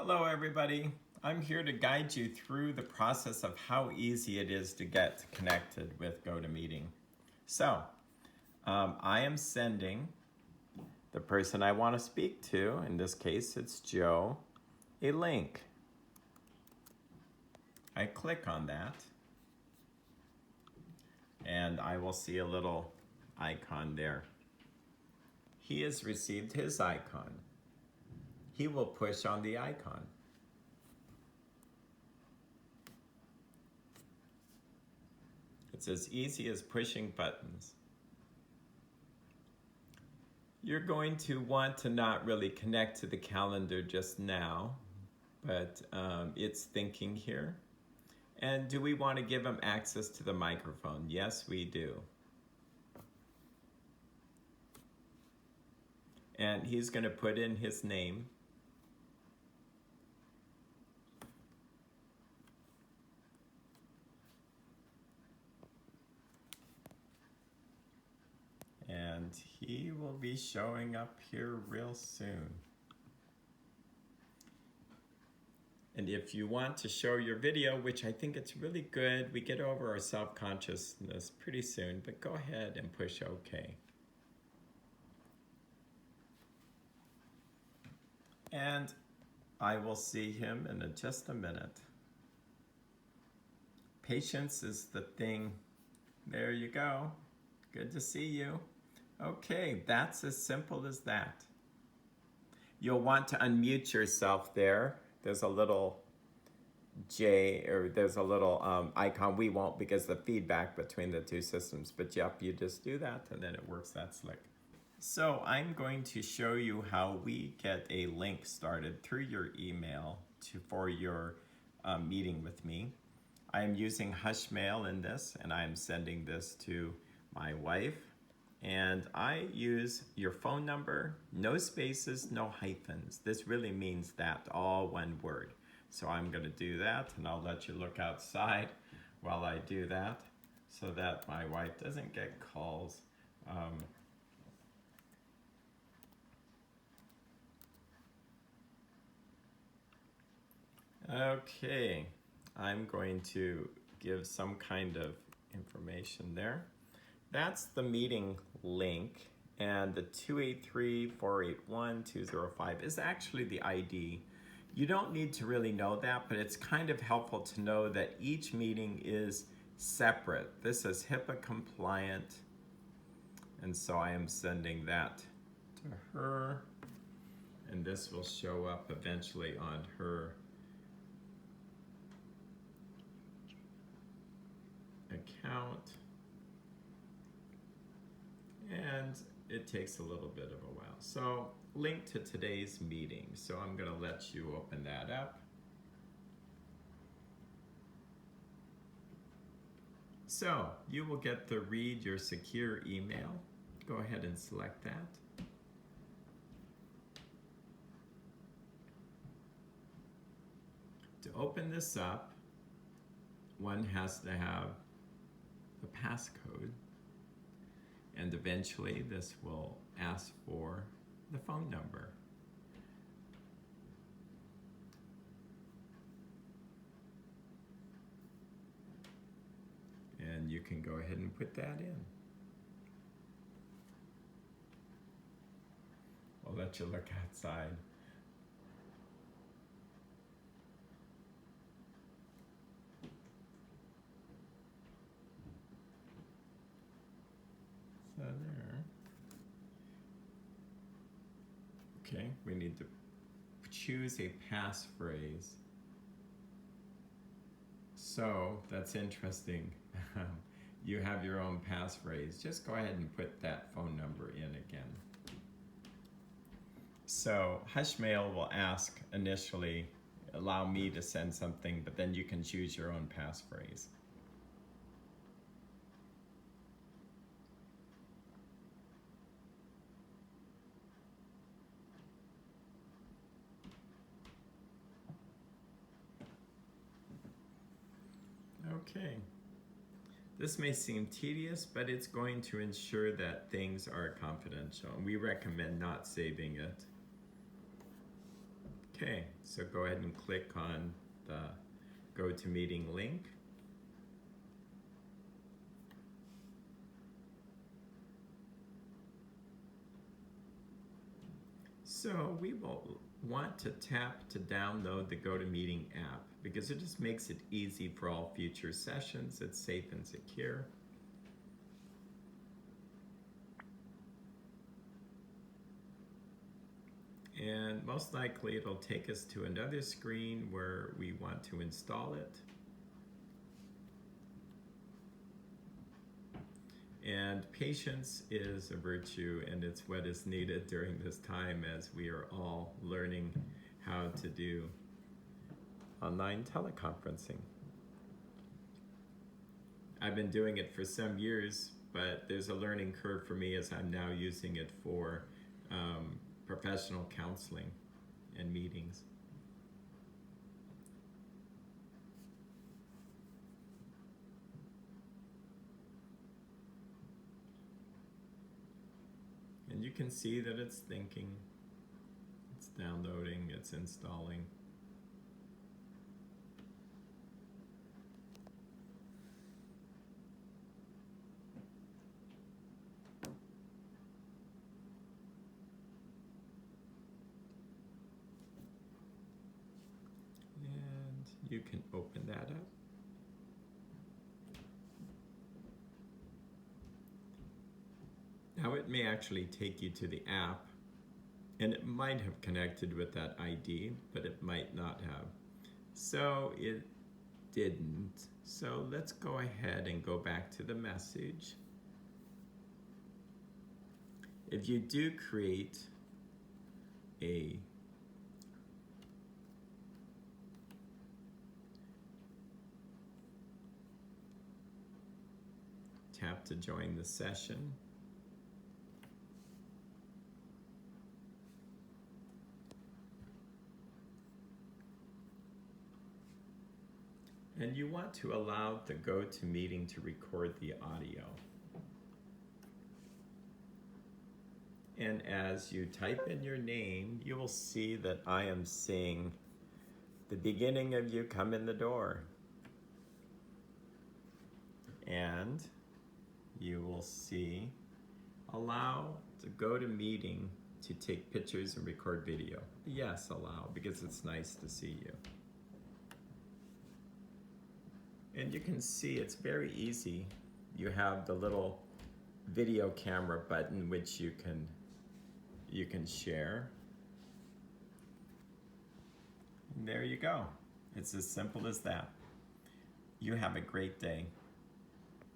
Hello everybody. I'm here to guide you through the process of how easy it is to get connected with Gotomeeting. So, I am sending the person I want to speak to, in this case it's Joe, a link. I click on that and I will see a little icon there. He has received his icon. He will push on the icon. It's as easy as pushing buttons. You're going to want to not really connect to the calendar just now, but it's thinking here. And do we want to give him access to the microphone? Yes, we do. And he's going to put in his name. And he will be showing up here real soon. And if you want to show your video, which I think it's really good, we get over our self-consciousness pretty soon, but go ahead and push OK. And I will see him in just a minute. Patience is the thing. There you go. Good to see you. Okay, that's as simple as that. You'll want to unmute yourself there. There's a little J, or there's a little icon. We won't because the feedback between the two systems. But yep, you just do that and then it works that slick. So I'm going to show you how we get a link started through your email for your meeting with me. I'm using Hushmail in this, and I'm sending this to my wife. And I use your phone number, no spaces, no hyphens. This really means that, all one word. So I'm going to do that, and I'll let you look outside while I do that so that my wife doesn't get calls. Okay, I'm going to give some kind of information there. That's the meeting link, and the 283-481-205 is actually the ID. You don't need to really know that, but it's kind of helpful to know that each meeting is separate. This is HIPAA compliant, and so I am sending that to her, and this will show up eventually on her account. And it takes a little bit of a while. So, link to today's meeting. So I'm going to let you open that up. So, you will get the read your secure email. Go ahead and select that. To open this up, one has to have the passcode. And eventually this will ask for the phone number. And you can go ahead and put that in. I'll let you look outside. So there. Okay, we need to choose a passphrase. So that's interesting. You have your own passphrase. Just go ahead and put that phone number in again. So Hushmail will ask initially, allow me to send something, but then you can choose your own passphrase. Okay. This may seem tedious, but it's going to ensure that things are confidential. We recommend not saving it. Okay, so go ahead and click on the Gotomeeting link. So we will want to tap to download the Gotomeeting app because it just makes it easy for all future sessions. It's safe and secure. And most likely it'll take us to another screen where we want to install it. And patience is a virtue, and it's what is needed during this time as we are all learning how to do online teleconferencing. I've been doing it for some years, but there's a learning curve for me as I'm now using it for professional counseling and meetings. And you can see that it's thinking, it's downloading, it's installing. And you can open that up. Now it may actually take you to the app, and it might have connected with that ID, but it might not have. So it didn't. So let's go ahead and go back to the message. If you do create a tap to join the session. And you want to allow the Gotomeeting to record the audio. And as you type in your name, you will see that I am seeing the beginning of you come in the door. And you will see allow the Gotomeeting to take pictures and record video. Yes, allow, because it's nice to see you. And you can see it's very easy. You have the little video camera button which you can share. And there you go. It's as simple as that. You have a great day.